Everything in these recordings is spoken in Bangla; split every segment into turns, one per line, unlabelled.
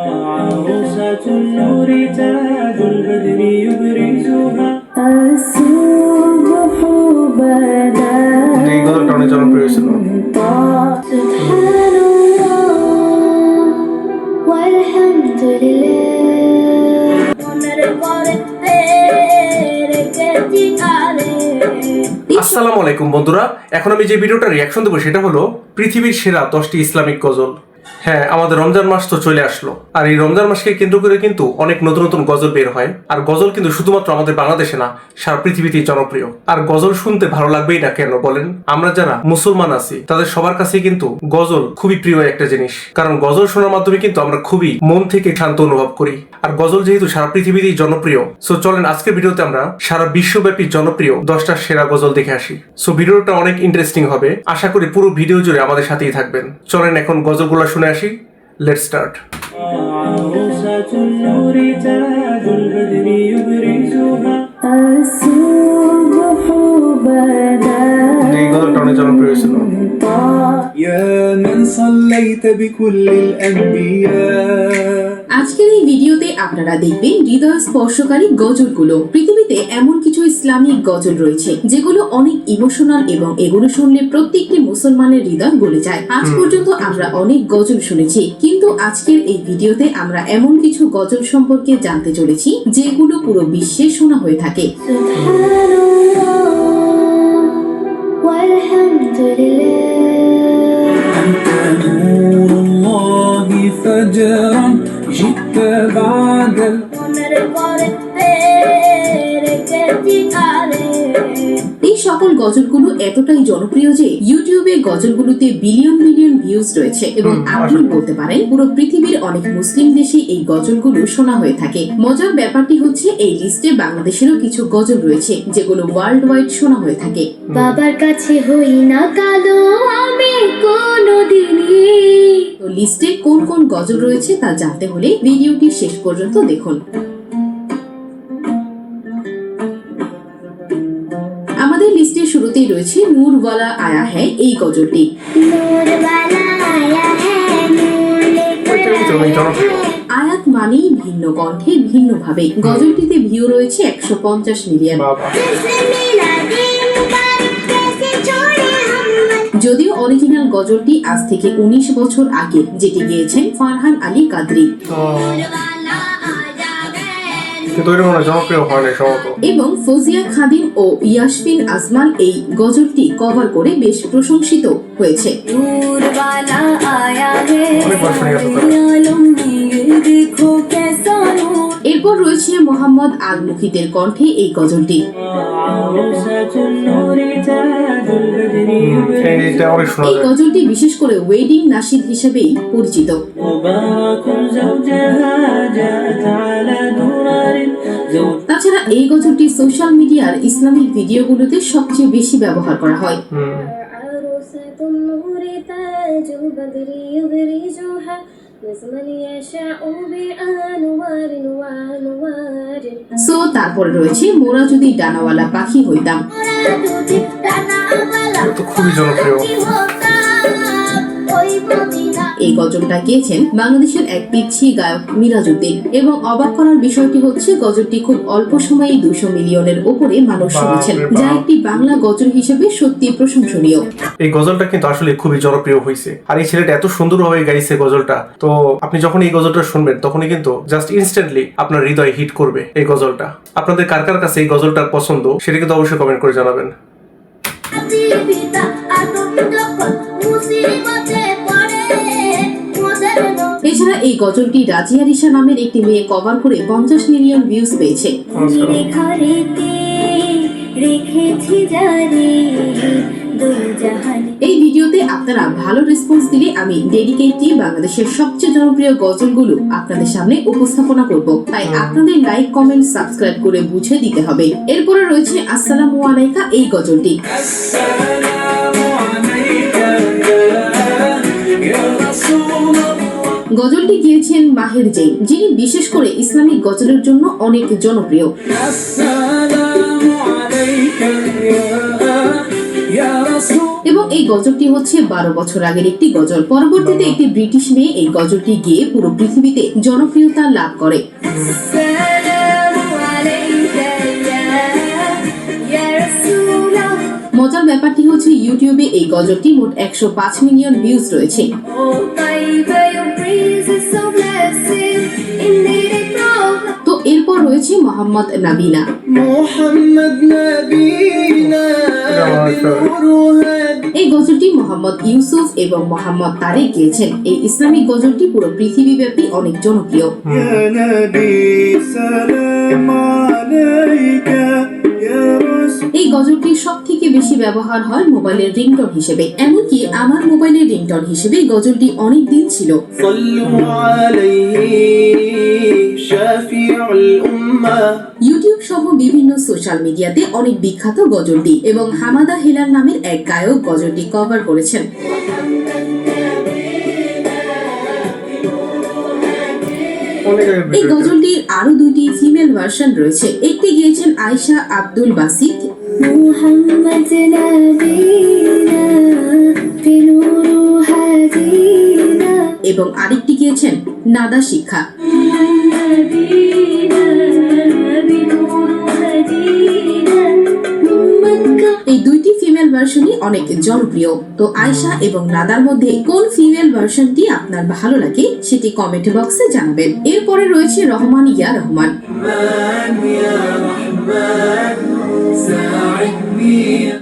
عروسة النور تاج البدر يبرزها الصبح بدا
এই গজলটা অনেক জনপ্রিয় ছিল।
سبحان الله والحمد لله
আসসালামু আলাইকুম বন্ধুরা, এখন আমি যে ভিডিওটা রিয়াকশন দেবো সেটা হলো পৃথিবীর সেরা 10টি ইসলামিক গজল। হ্যাঁ, আমাদের রমজান মাস তো চলে আসলো, আর এই রমজান মাসকে কেন্দ্র করে কিন্তু অনেক নতুন নতুন গজল বের হয়। আর গজল কিন্তু শুধুমাত্র আমাদের বাংলাদেশে না, সারা পৃথিবীতেই জনপ্রিয়। আর গজল শুনতে ভালো লাগবেই না কেন বলেন? আমরা যারা মুসলমান আছি তাদের সবার কাছেই কিন্তু গজল খুবই প্রিয় একটা জিনিস, কারণ গজল শোনার মাধ্যমে কিন্তু আমরা খুবই মন থেকে শান্ত অনুভব করি। আর গজল যেহেতু সারা পৃথিবীতেই জনপ্রিয়, সো চলেন আজকের ভিডিওতে আমরা সারা বিশ্বব্যাপী জনপ্রিয় 10টা সেরা গজল দেখে আসি। সো ভিডিওটা অনেক ইন্টারেস্টিং হবে, আশা করি পুরো ভিডিও জুড়ে আমাদের সাথেই থাকবেন। চলেন এখন গজলগুলো শুনে আসি। Let's start.
عروسة النور تاج البدر يبرزها الصبح بدا
এই গজলটা অনেক জনপ্রিয় ছিল।
يا من صليت بكل الأنبياء।
আজকের এই ভিডিওতে আপনারা দেখবেন হৃদয় স্পর্শকারী গজলগুলো। পৃথিবীতে এমন কিছু ইসলামিক গজল রয়েছে যেগুলো অনেক ইমোশনাল এবং এগুলো শুনলে প্রত্যেকটি মুসলমানের হৃদয় গলে যায়। আজ পর্যন্ত আমরা অনেক গজল শুনেছি, কিন্তু আজকের এই ভিডিওতে আমরা এমন কিছু গজল সম্পর্কে জানতে চলেছি যেগুলো পুরো বিশ্বে শোনা হয়ে থাকে।
والحمد لله أنت نور الله فجرا جئت بعد
এই সকল গজলগুলো এতটাই জনপ্রিয় যে ইউটিউবে গজলগুলোতে বিলিয়ন বিলিয়ন ভিউজ রয়েছে এবং আপনি বলতে পারেন পুরো পৃথিবীর অনেক মুসলিম দেশে এই গজলগুলো শোনা হয়ে থাকে। মজার ব্যাপারটি হচ্ছে এই লিস্টে বাংলাদেশেরও কিছু গজল রয়েছে যেগুলো ওয়ার্ল্ড ওয়াইড শোনা হয়ে থাকে।
বাবার কাছে হই না কালো আমি কোনদিনই।
তো লিস্টে কোন কোন গজল রয়েছে তা জানতে হলে ভিডিওটি শেষ পর্যন্ত দেখুন। আমাদের লিস্টে শুরুতেই রয়েছে নূরওয়ালা আয়া হ্যায় এই গজলটি। আয়াত মানেই ভিন্ন কণ্ঠে ভিন্ন ভাবে। গজলটিতে ভিউ রয়েছে 150 মিলিয়ন। যদিও অরিজিনাল গজলটি আজ থেকে 19 বছর আগে, যেটি গেয়েছেন ফারহান আলী কাদরি এবং ফজিয়া খাদিম ও ইয়াসমিন আজমাল এই গজলটি কভার করে বেশ প্রশংসিত হয়েছে। এরপর রয়েছে মোহাম্মদ আল মুকিতের কণ্ঠে এই গজলটি। এই গজলটি বিশেষ করে ওয়েডিং নাশিদ হিসেবেই পরিচিত। তাছাড়া এই গজলটি সোশ্যাল মিডিয়ার ইসলামিক ভিডিওগুলোতে সবচেয়ে বেশি ব্যবহার করা হয়। সো তারপরে রয়েছে মোরা যদি ডানাওয়ালা পাখি হইতাম।
খুবই জনপ্রিয়।
এই গজলটা গেয়েছেন বাংলাদেশের এক পিচ্ছি গায়ক মিরাজউদ্দিন এবং অবাক করার বিষয়টি হচ্ছে গজলটি খুব অল্প সময়ে 200 মিলিয়নের উপরে মানুষ শুনেছেন, যা একটি বাংলা গজল হিসেবে সত্যি প্রশংসনীয়।
এই গজলটা কিন্তু আসলে খুবই জনপ্রিয় হয়েছে, আর এই ছেলেটা এত সুন্দরভাবে গাইছে গজলটা। তো আপনি যখন এই গজলটা শুনবেন তখনই কিন্তু জাস্ট ইনস্ট্যান্টলি আপনার হৃদয় হিট করবে এই গজলটা। আপনাদের কার কার কাছে এই গজলটার পছন্দ সেটা কিন্তু অবশ্যই কমেন্ট করে জানাবেন।
এছাড়া এই গজলটি রাজিয়া রিশা নামের একটি মেয়ে কভার করে 50 মিলিয়ন ভিউজ পেয়েছে। এই ভিডিওতে আপনারা ভালো রেসপন্স দিলে আমি ডেডিকেটলি বাংলাদেশের সবচেয়ে জনপ্রিয় গজলগুলো আপনাদের সামনে উপস্থাপনা করব, তাই আপনাদের লাইক কমেন্ট সাবস্ক্রাইব করে বুঝে দিতে হবে। এরপরে রয়েছে আসসালামু আলাইকা এই গজলটি। গজলটি গিয়েছেন মাহের জৈন, যিনি বিশেষ করে ইসলামিক গজলের জন্য অনেক জনপ্রিয়। এবং এই গজলটি হচ্ছে 12 বছর আগের একটি গজল। পরবর্তীতে একটি ব্রিটিশ মেয়ে এই গজলটি গেয়ে পুরো পৃথিবীতে জনপ্রিয়তা লাভ করে। মজার ব্যাপারটি হচ্ছে ইউটিউবে এই গজলটি মোট 105 মিলিয়ন ভিউজ রয়েছে। তো এরপর রয়েছে মোহাম্মদ নাবিনা। এই গজলটি মোহাম্মদ ইউসুফ এবং মোহাম্মদ তারেক গেয়েছেন। এই ইসলামিক গজলটি পুরো পৃথিবীব্যাপী অনেক জনপ্রিয়। এই গজলটি সব থেকে বেশি ব্যবহার হয় মোবাইলের রিংটোন হিসেবে, এমনকি আমার মোবাইলের রিংটোন হিসেবে এই গজলটি অনেক দিন ছিল। ইউটিউব সহ বিভিন্ন সোশ্যাল মিডিয়াতে অনেক বিখ্যাত গজলটি এবং হামাদা হেলাল নামের এক গায়ক গজলটি কভার করেছেন। এই গজলটির আরো দুইটি ফিমেল ভার্সন রয়েছে। একটি গেয়েছেন আয়েশা আব্দুল বাসিত এবং আরেকটি গেয়েছেন নাদা শিক্ষা। এই দুইটি ফিমেল ভার্সনই অনেক জনপ্রিয়। তো আয়েশা এবং নাদার মধ্যে কোন ফিমেল ভার্সনটি আপনার ভালো লাগে সেটি কমেন্ট বক্সে জানাবেন। এরপরে রয়েছে রহমান ইয়া রহমান।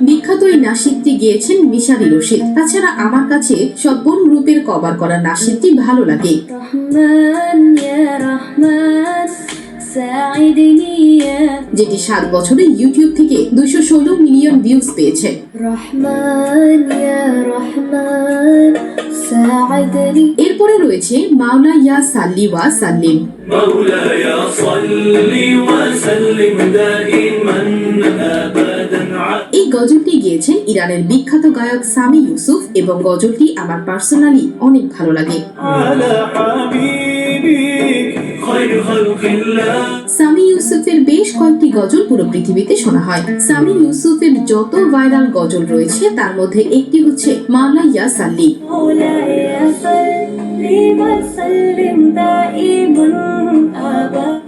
বিখ্যাত এই নাশিদটি গিয়েছেন মিশারি রশিদ। তাছাড়া আমার কাছে সব্বন গ্রুপের কভার করা নাশিদটি ভালো লাগে। যেটি 7 বছরে ইউটিউব থেকে 216 মিলিয়ন ভিউজ পেয়েছে। এরপরে রয়েছে মাওলা ইয়া সাল্লি ওয়া সাল্লিম। এই গজলটি গিয়েছেন ইরানের বিখ্যাত গায়ক সামি ইউসুফ এবং গজলটি আমার পার্সোনালি অনেক ভালো লাগে। সামি ইউসুফের বেশ কয়েকটি গজল পুরো পৃথিবীতে শোনা হয়। সামি ইউসুফের যত ভাইরাল গজল রয়েছে তার মধ্যে একটি হচ্ছে মাওলা ইয়া সাল্লি।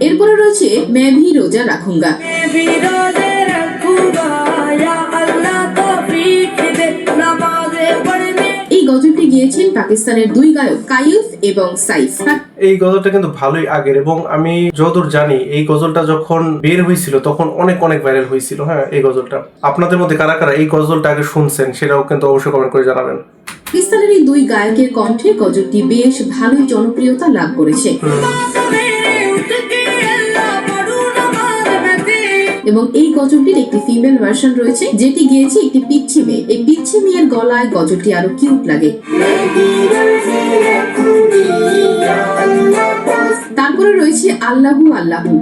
এরপরে রয়েছে मैं भी रोजा रखूंगा। এই গজলটি গিয়েছেন পাকিস্তানের দুই গায়ক কাইফ এবং সাইফ।
এই গজলটা কিন্তু ভালোই আগের, এবং আমি যতদূর জানি এই গজলটা যখন বের হয়েছিল তখন অনেক ভাইরাল হয়েছিল। হ্যাঁ, এই গজলটা আপনাদের মধ্যে কারা কারা এই গজলটা আগে শুনছেন সেটাও কিন্তু অবশ্যই কমেন্ট করে জানাবেন।
পাকিস্তানের এই দুই গায়কের কণ্ঠে গজলটি বেশ ভালোই জনপ্রিয়তা লাভ করেছে। এবং এই গজলটির একটি ফিমেল ভার্সন রয়েছে যেটি গিয়েছে একটি পিচ্ছি মেয়ে। এই পিচ্ছি মেয়ের গলায় গজলটি আরো কিউট লাগে। তারপরে রয়েছে আল্লাহু আল্লাহু।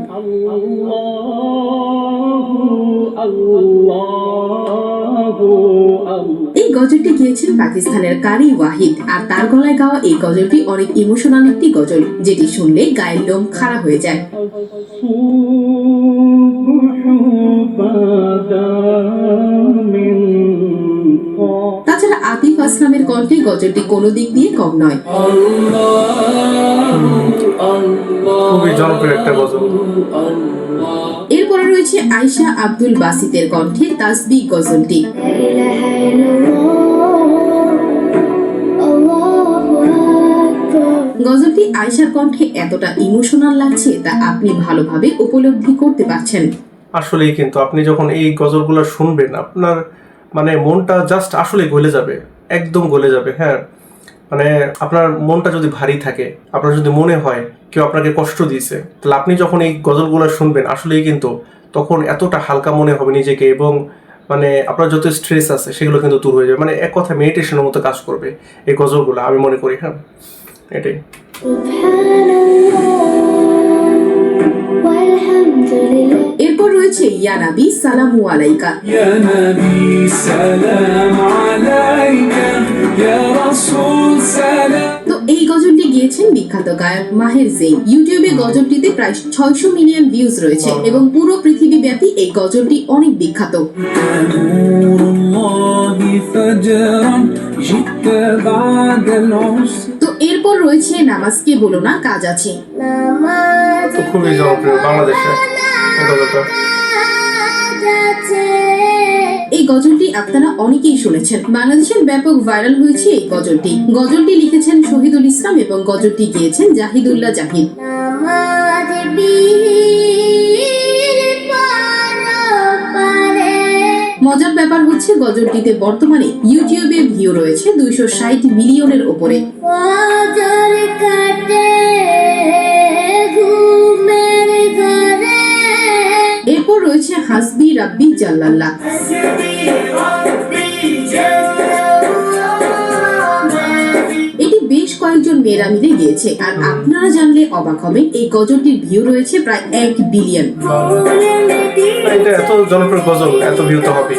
এই গজলটি গিয়েছেন পাকিস্তানের কারি ওয়াহিদ, আর তার গলায় গাওয়া এই গজলটি অনেক ইমোশনাল একটি গজল, যেটি শুনলে গায়ের লোম খাড়া হয়ে যায়। তাছাড়া আতিফ আসলামের কণ্ঠে গজলটি কোনো দিক দিয়ে কম নয়।
খুবই জনপ্রিয় একটা গজল।
এরপরে রয়েছে আয়েশা আব্দুল বাসিতের কণ্ঠে তাসবিহ গজলটি। গজলটি আয়েশার কণ্ঠে এতটা ইমোশনাল লাগছে তা আপনি ভালোভাবে উপলব্ধি করতে পারছেন।
আসলেই কিন্তু আপনি যখন এই গজলগুলো শুনবেন আপনার মানে মনটা জাস্ট আসলে গলে যাবে, একদম গলে যাবে। হ্যাঁ, মানে আপনার মনটা যদি ভারী থাকে, আপনার যদি মনে হয় কেউ আপনাকে কষ্ট দিয়েছে, তাহলে আপনি যখন এই গজলগুলো শুনবেন আসলেই কিন্তু তখন এতটা হালকা মনে হবে নিজেকে, এবং মানে আপনার যত স্ট্রেস আছে সেগুলো কিন্তু দূর হয়ে যাবে। মানে এক কথা মেডিটেশনের মতো কাজ করবে এই গজলগুলো, আমি মনে করি। হ্যাঁ, এটাই।
এরপর রয়েছে ইয়া নবী সালামু আলাইকা।
يا نبي سلام عليك يا رسول سلام।
তো এই গজলটি গিয়েছেন বিখ্যাত গায়ক মাহের জেইন। ইউটিউবে গজলটিতে প্রায় 600 মিলিয়ন ভিউজ রয়েছে এবং পুরো পৃথিবী ব্যাপী এই গজলটি অনেক বিখ্যাত।
نور الله فجرا جئت بعد العسر
তো এরপর রয়েছে নামাজকে বলো না কাজ আছে।
তো খুবই জনপ্রিয় বাংলাদেশে এই গজলটা।
এই গজলটি আপনারা অনেকেই শুনেছেন, বাংলাদেশের ব্যাপক ভাইরাল হয়েছে এই গজলটি। গজলটি লিখেছেন শহীদুল ইসলাম এবং গজলটি গেয়েছেন জাহিদুল্লাহ জাহিদ। মজার ব্যাপার হচ্ছে গজলটিতে বর্তমানে ইউটিউবে ভিউ রয়েছে 260 মিলিয়নের উপরে। এরপর রয়েছে হাসবি রাব্বি জাল্লাল্লাহ। এটি বেশ কয়েকজন মেয়েরা মিলে গিয়েছে, আর আপনারা জানলে অবাক হবেন এই গজলটির ভিউ রয়েছে প্রায় 1 বিলিয়ন।
এটা এত জনপ্রিয় গজল, এত ভিউ তো হবে।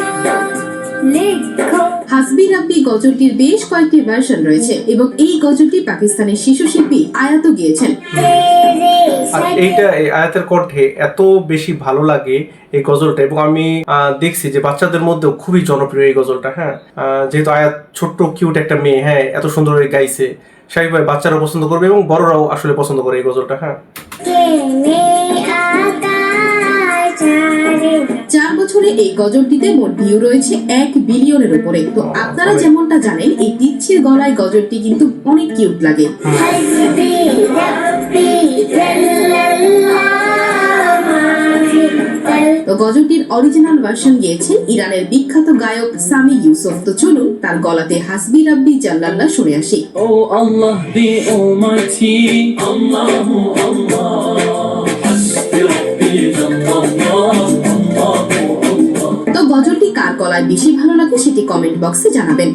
হাসবি রাব্বি গজলটির বেশ কয়েকটি ভার্সন রয়েছে এবং এই গজলটি পাকিস্তানের শিশু শিল্পী আয়াতও গেয়েছেন।
আর এইটা এই আয়াতের কণ্ঠে এত বেশি ভালো লাগে এই গজলটা, এবং আমি দেখছি যে বাচ্চাদের মধ্যেও খুবই জনপ্রিয় এই গজলটা। হ্যাঁ, যেহেতু আয়াত ছোট্ট কিউট একটা মেয়ে, হ্যাঁ এত সুন্দর করে গাইছে, স্বাভাবিকভাবে বাচ্চারাও পছন্দ করবে এবং বড়রাও আসলে পছন্দ করে এই গজলটা। হ্যাঁ,
4 বছরে এই গজলটিতে মোট ভিউ রয়েছে 1 বিলিয়নের উপরে। তো আপনারা যেমনটা জানেন এই পিচ্ছির গলায় গজলটি কিন্তু অনেক কিউট লাগে। তো গজলটির অরিজিনাল ভার্সন গেয়েছেন ইরানের বিখ্যাত গায়ক সামি ইউসুফ। তো চলুন তার গলাতে হাসবি রাব্বি জাল্লাল্লাহ শুনে আসি।
Oh Allah the Almighty, Allahu Allah, Hasbi Rabbi Jallallah, Allahu Allah,
তো গজলটি কার গলায় বেশি ভালো লাগে সেটি কমেন্ট বক্সে জানাবেন।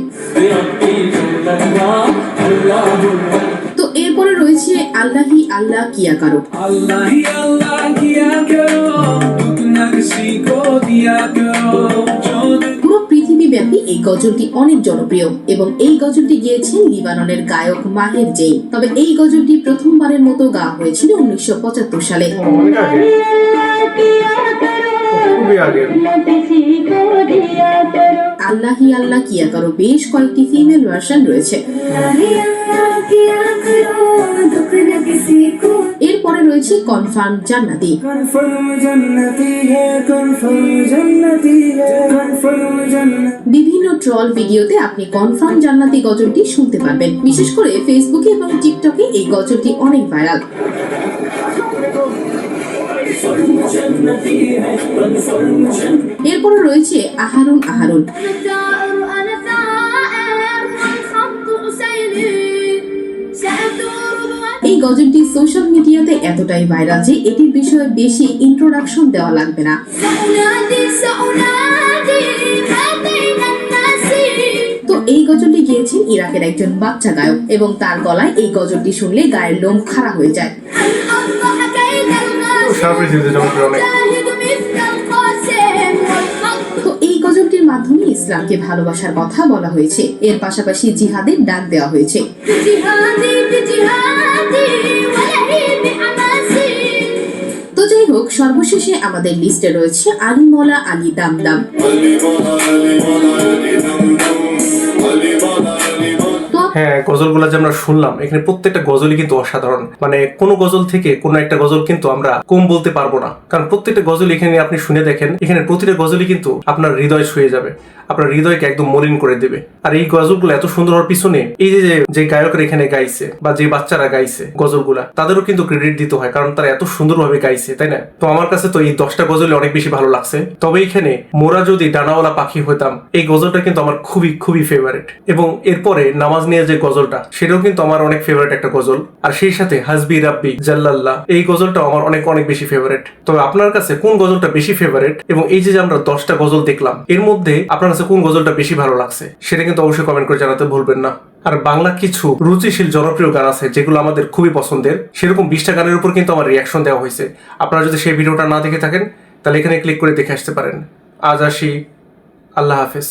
Rabbi Jallallah, Allahu Allah.
তো এরপরে রয়েছে আল্লাহি আল্লাহ কিয়া কারো।
Allah hi Allah kiya karo, dukna kisi ko diya karo, jo
পুরো পৃথিবী ব্যাপী এই গজলটি অনেক জনপ্রিয় এবং এই গজলটি গেয়েছেন লিবাননের গায়ক মাহের জেইন। তবে এই গজলটি প্রথমবারের মতো গাওয়া হয়েছিল 1975 সালে।
অনেক আগে, খুবই আগে।
আল্লাহি আল্লাহ কিয়া কারো বেশ কয়েকটি ফিমেল ভার্সন রয়েছে। এরপরে রয়েছে কনফার্ম জান্নাতি।
confirm jannati hai, confirm jannati hai, confirm jannati.
বিভিন্ন ট্রল ভিডিওতে আপনি কনফার্ম জান্নাতি গজলটি শুনতে পারবেন। বিশেষ করে ফেসবুকে এবং টিকটকে এই গজলটি অনেক ভাইরাল। এরপরে রয়েছে আহারুন আহারুন। এই গজলটি সোশ্যাল মিডিয়াতে এতটাই ভাইরাল যে এটির বিষয়ে বেশি ইন্ট্রোডাকশন দেওয়া লাগবে না। তো এই গজলটি গেয়েছেন ইরাকের একজন বাচ্চা গায়ক এবং তার গলায় এই গজলটি শুনলে গায়ের লোম খাড়া হয়ে যায়।
সারা পৃথিবীতে জনপ্রিয় অনেক।
তো এই গজলটির মাধ্যমে ইসলামকে ভালোবাসার কথা বলা হয়েছে, এর পাশাপাশি জিহাদের ডাক দেওয়া হয়েছে। তো যাই হোক, সর্বশেষে আমাদের লিস্টে রয়েছে আলী মৌলা আলী দামদাম। তো
হ্যাঁ, গজলগুলো যে আমরা শুনলাম এখানে প্রত্যেকটা গজলই কিন্তু অসাধারণ। মানে কোনো গজল থেকে কোনো একটা গজল কিন্তু আমরা কম বলতে পারবো না, কারণ প্রত্যেকটা গজল এখানে আপনি শুনে দেখেন, এখানে প্রতিটা গজলই কিন্তু আপনার হৃদয় ছুঁয়ে যাবে, আপনার হৃদয়কে একদম মলিন করে দেবে। আর এই গজলগুলো এত সুন্দর হওয়ার পিছনে এই যে গায়করা এখানে গাইছে বা যে বাচ্চারা গাইছে গজলগুলা, তাদেরও কিন্তু ক্রেডিট দিতে হয়, কারণ তারা এত সুন্দরভাবে গাইছে, তাই না? তো আমার কাছে তো এই 10টা গজলই অনেক বেশি ভালো লাগছে। তবে এখানে মোরা যদি ডানাওয়ালা পাখি হইতাম, এই গজলটা কিন্তু আমার খুবই খুবই ফেভারিট। এবং এরপরে নামাজ নিয়ে যে গজলটা, সেটাও কিন্তু আমার অনেক ফেভারিট একটা গজল। আর সেই সাথে হাসবি রাব্বি জাল্লাল্লাহ, এই গজলটাও আমার অনেক অনেক বেশি ফেভারিট। তবে আপনার কাছে কোন গজলটা বেশি ফেভারিট, এবং এই যে আমরা 10টা গজল দেখলাম এর মধ্যে আপনার কাছে কোন গজলটা বেশি ভালো লাগছে, সেটা কিন্তু অবশ্যই কমেন্ট করে জানাতে ভুলবেন না। আর বাংলা কিছু রুচিশীল জনপ্রিয় গান আছে যেগুলো আমাদের খুবই পছন্দের, সেরকম 20টা গানের উপর কিন্তু আমার রিয়াকশন দেওয়া হয়েছে। আপনারা যদি সেই ভিডিওটা না দেখে থাকেন তাহলে এখানে ক্লিক করে দেখে আসতে পারেন। আজ আসি, আল্লাহ হাফেজ।